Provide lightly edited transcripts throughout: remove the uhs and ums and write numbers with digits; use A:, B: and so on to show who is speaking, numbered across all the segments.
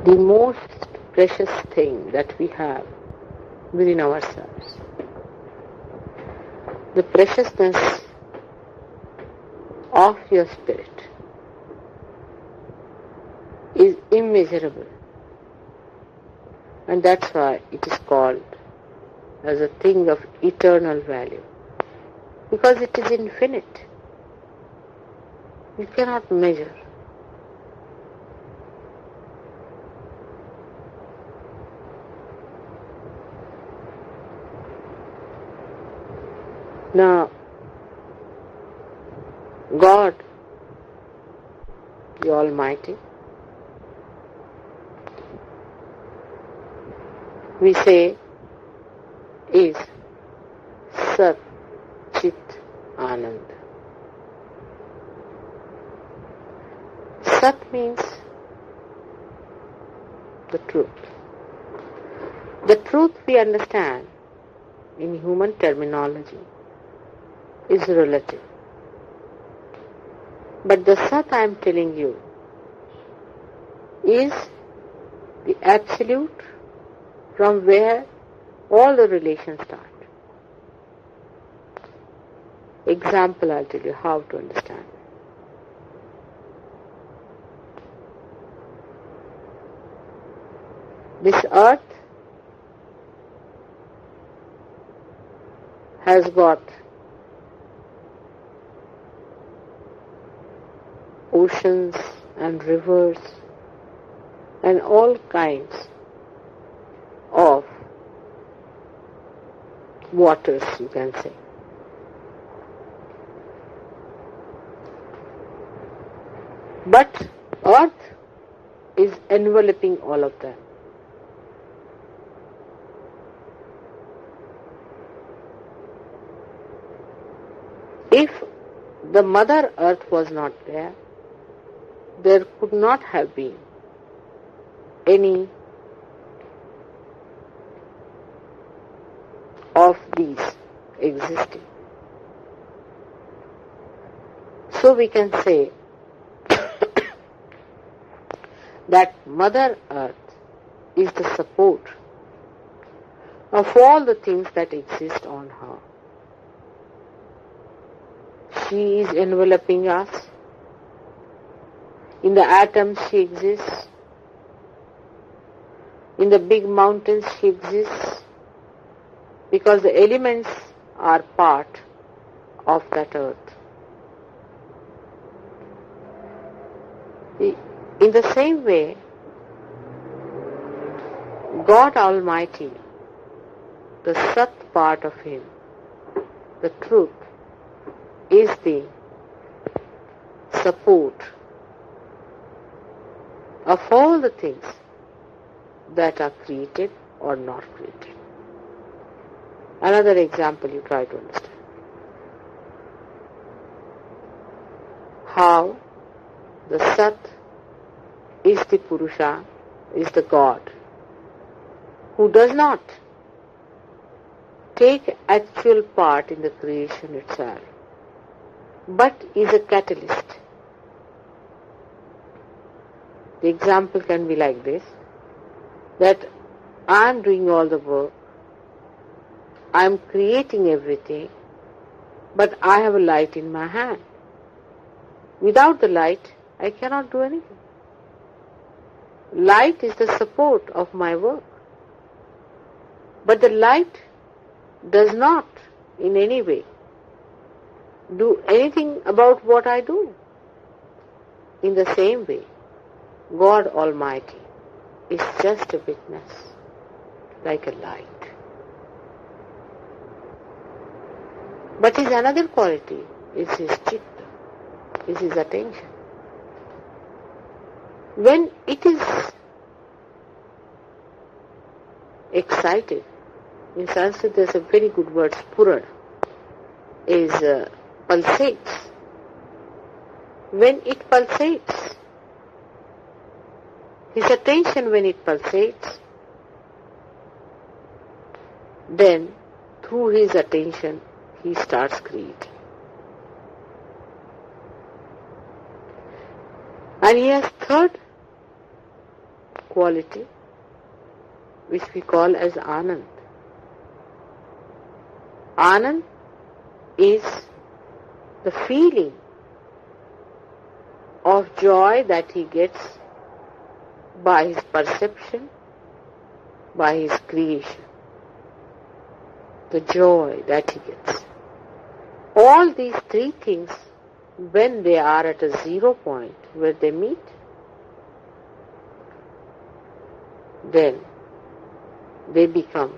A: the most precious thing that we have within ourselves. The preciousness of your spirit is immeasurable, and that's why it is called as a thing of eternal value, because it is infinite. You cannot measure. Now, God, the Almighty, we say, is Sat Chit Anand. Sat means the truth. The truth we understand in human terminology is relative. But the Sat I am telling you is the absolute from where all the relations start. Example, I'll tell you how to understand. This earth has got oceans and rivers and all kinds of waters, you can say. But earth is enveloping all of them. If the Mother Earth was not there, there could not have been any of these existing. So we can say that Mother Earth is the support of all the things that exist on her. She is enveloping us. In the atoms she exists. In the big mountains she exists. Because the elements are part of that earth. In the same way, God Almighty, the Sat part of Him, the truth, is the support of all the things that are created or not created. Another example you try to understand. How the Sat is the Purusha, is the God, who does not take actual part in the creation itself, but is a catalyst. The example can be like this, that I am doing all the work, I am creating everything, but I have a light in my hand. Without the light, I cannot do anything. Light is the support of my work. But the light does not in any way do anything about what I do. In the same way, God Almighty is just a witness, like a light. But his another quality is his chitta, is his attention. When it is excited, in Sanskrit there's a very good word, spurad, is pulsates. When it pulsates, his attention when it pulsates, then through his attention he starts creating. And he has third quality which we call as Anand. Anand is the feeling of joy that he gets by his perception, by his creation. The joy that he gets. All these three things, when they are at a 0 point where they meet, then they become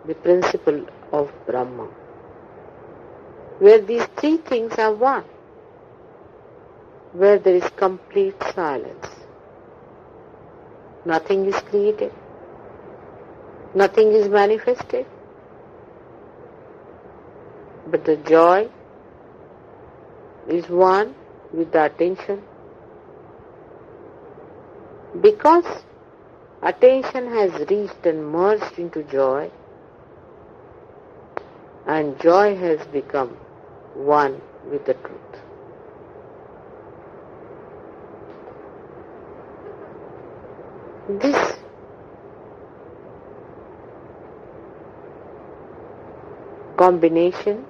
A: the principle of Brahma, where these three things are one, where there is complete silence. Nothing is created, nothing is manifested, but the joy is one with the attention. Because attention has reached and merged into joy, and joy has become one with the truth. This combination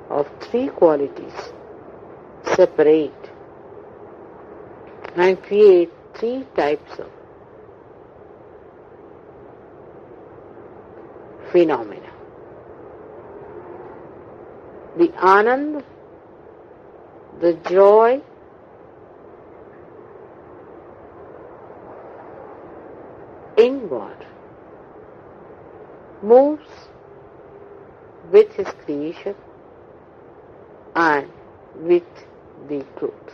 A: of three qualities separate and create three types of phenomena. The Anand, the joy, in God, moves with his creation and with the truth.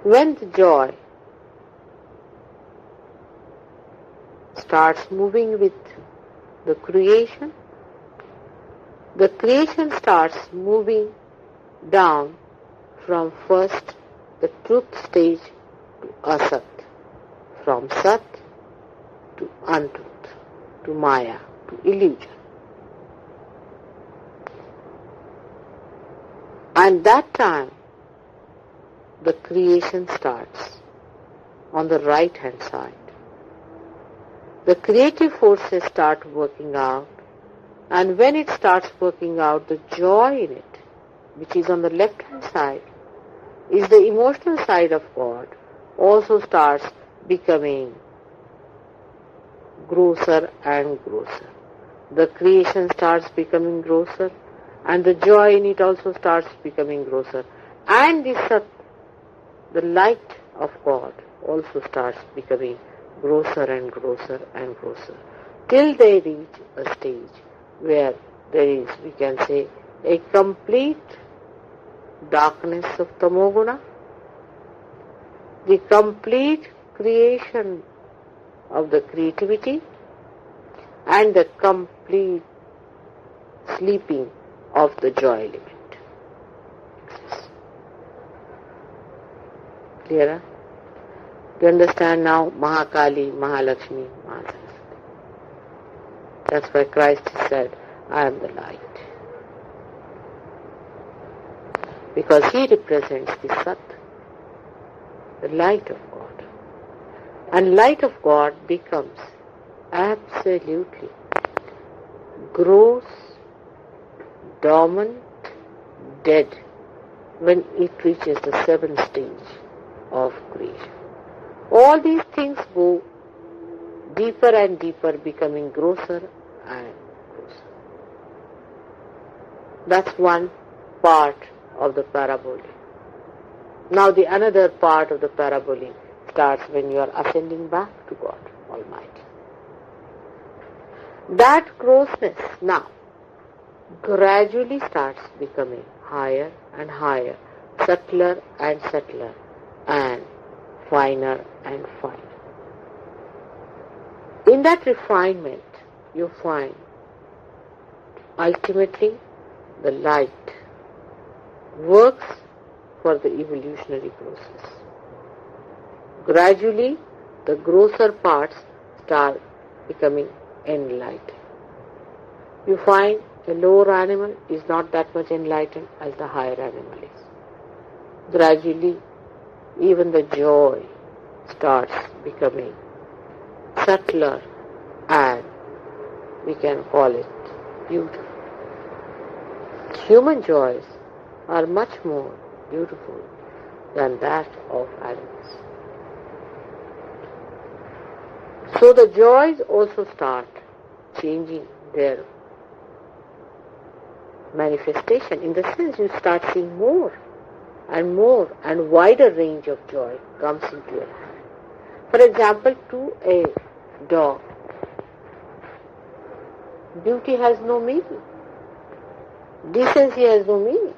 A: When the joy starts moving with the creation starts moving down from first the truth stage to asat, from sat to untruth, to maya, to illusion. And that time the creation starts on the right hand side. The creative forces start working out, and when it starts working out, the joy in it, which is on the left hand side, is the emotional side of God, also starts becoming grosser and grosser. The creation starts becoming grosser, and the joy in it also starts becoming grosser. And the Sat, the light of God, also starts becoming grosser and grosser and grosser, till they reach a stage where there is, we can say, a complete darkness of Tamoguna, the complete creation of the creativity, and the complete sleeping of the joy element. Clearer? You understand now Mahakali, Mahalakshmi, Mahasaraswati. That's why Christ said, I am the light. Because he represents the Sat, the light of God. And light of God becomes absolutely gross, dormant, dead when it reaches the seventh stage of creation. All these things go deeper and deeper, becoming grosser and grosser. That's one part of the parabolic. Now the another part of the parabolic starts when you are ascending back to God Almighty. That grossness now gradually starts becoming higher and higher, subtler and subtler, and finer and finer. In that refinement, you find ultimately the light works for the evolutionary process. Gradually, the grosser parts start becoming enlightened. You find a lower animal is not that much enlightened as the higher animal is. gradually even the joy starts becoming subtler, and we can call it beautiful. Human joys are much more beautiful than that of animals. So the joys also start changing their manifestation, in the sense you start seeing more and wider range of joy comes into your hand. For example, to a dog, beauty has no meaning. Decency has no meaning.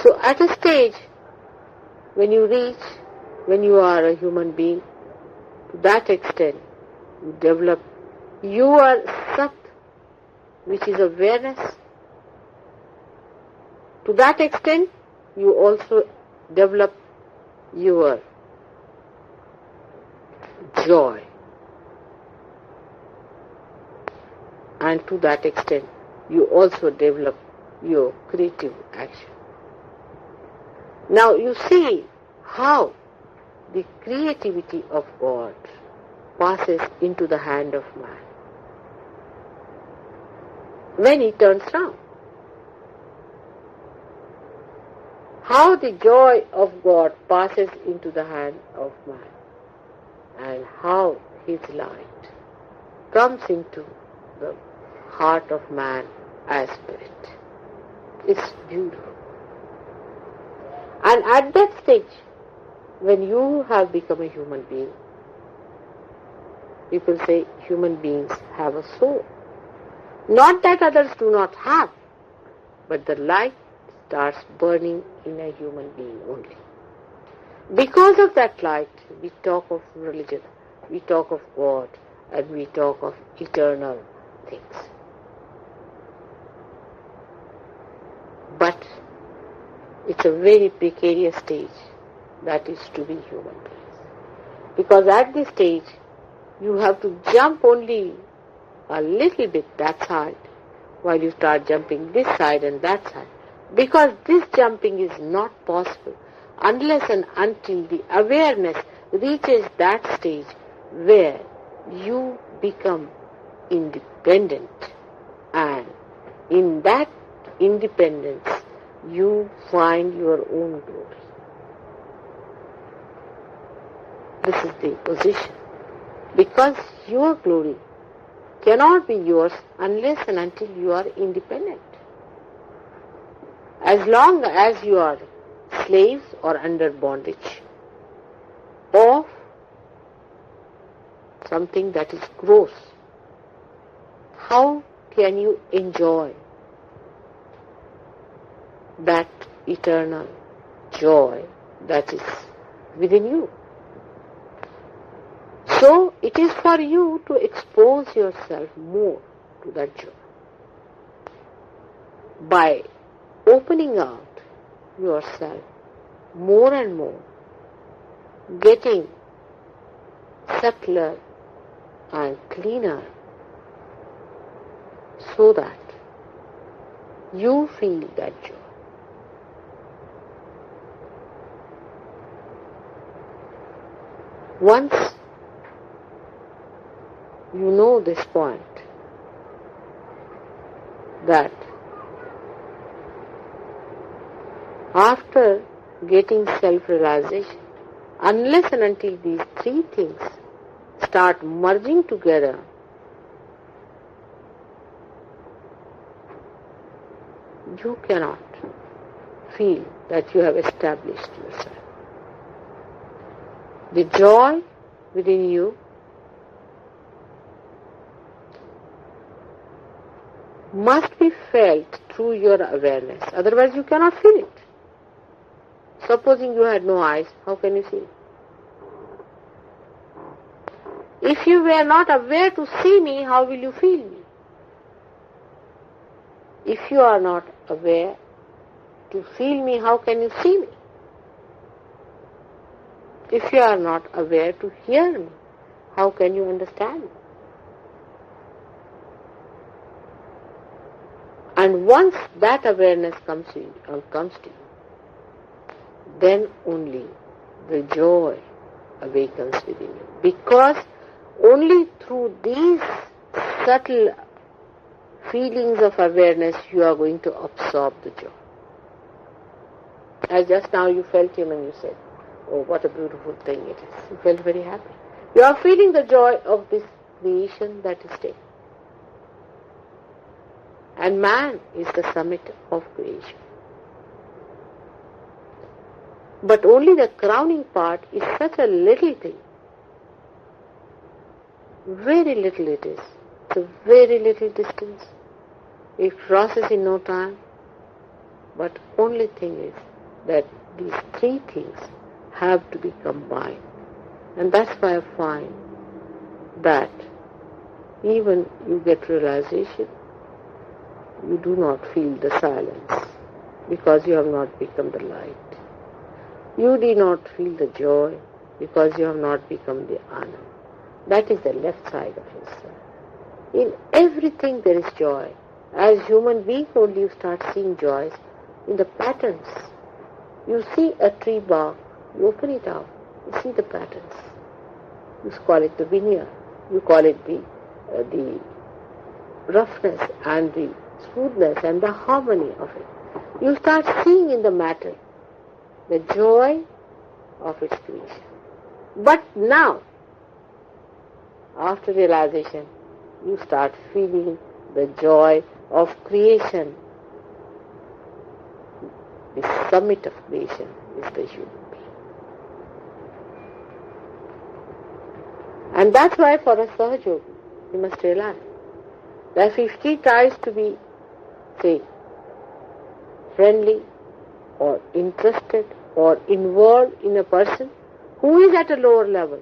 A: So at a stage when you are a human being, to that extent you develop your sat, which is awareness. To that extent you also develop your joy, and to that extent you also develop your creative action. Now you see how the creativity of God passes into the hand of man when he turns round. How the joy of God passes into the hand of man, and how his light comes into the heart of man as spirit. It's beautiful. And at that stage, when you have become a human being, people say human beings have a soul. Not that others do not have, but the light starts burning in a human being only. Because of that light, we talk of religion, we talk of God, and we talk of eternal things. But it's a very precarious stage that is to be human beings. Because at this stage, you have to jump only a little bit that side while you start jumping this side and that side. Because this jumping is not possible unless and until the awareness reaches that stage where you become independent, and in that independence you find your own glory. This is the position. Because your glory cannot be yours unless and until you are independent. As long as you are slaves or under bondage of something that is gross, how can you enjoy that eternal joy that is within you? So it is for you to expose yourself more to that joy by opening out yourself more and more, getting subtler and cleaner, so that you feel that joy. Once you know this point, that after getting self-realization, unless and until these three things start merging together, you cannot feel that you have established yourself. The joy within you must be felt through your awareness, otherwise you cannot feel it. Supposing you had no eyes, how can you see it? If you were not aware to see me, how will you feel me? If you are not aware to feel me, how can you see me? If you are not aware to hear me, how can you understand me? And once that awareness comes to you, then only the joy awakens within you. Because only through these subtle feelings of awareness you are going to absorb the joy. As just now you felt him and you said, oh, what a beautiful thing it is. You felt very happy. You are feeling the joy of this creation that is taken. And man is the summit of creation. But only the crowning part is such a little thing. Very little it is. It's a very little distance. It crosses in no time. But only thing is that these three things have to be combined. And that's why I find that even you get realization, you do not feel the silence because you have not become the light. You do not feel the joy because you have not become the Anand. That is the left side of yourself. In everything there is joy. As human beings only you start seeing joys in the patterns. You see a tree bark, you open it out, you see the patterns. You call it the veneer, you call it the roughness and the smoothness and the harmony of it. You start seeing in the matter the joy of its creation. But now, after realization, you start feeling the joy of creation. The summit of creation is the human being. And that's why for a Sahaja, you must realize that if he tries to be, say, friendly or interested or involved in a person who is at a lower level,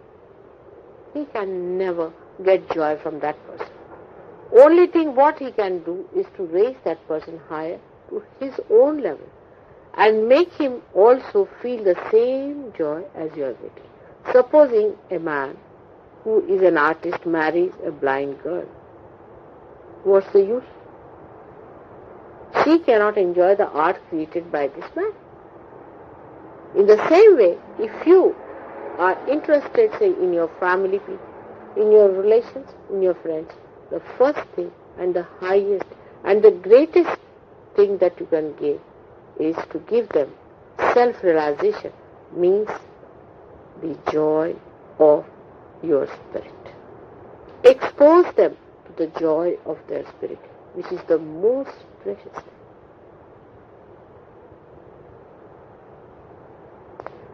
A: he can never get joy from that person. Only thing what he can do is to raise that person higher to his own level and make him also feel the same joy as you are getting. Supposing a man who is an artist marries a blind girl, what's the use? She cannot enjoy the art created by this man. In the same way, if you are interested, say, in your family people, in your relations, in your friends, the first thing and the highest and the greatest thing that you can give is to give them self-realization, means the joy of your spirit. Expose them to the joy of their spirit, which is the most precious thing.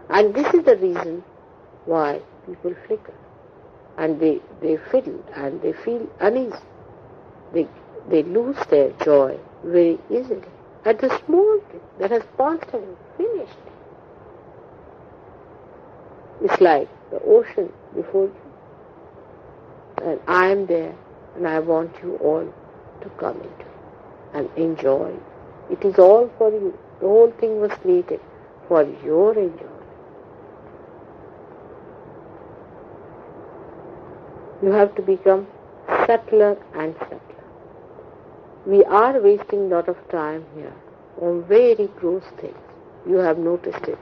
A: And this is the reason why people flicker and they fiddle and they feel uneasy. They lose their joy very easily at the small thing that has passed away, finished. It's like the ocean before you. And I am there and I want you all to come into it and enjoy. It is all for you. The whole thing was created for your enjoyment. You have to become subtler and subtler. We are wasting a lot of time here on very gross things. You have noticed it.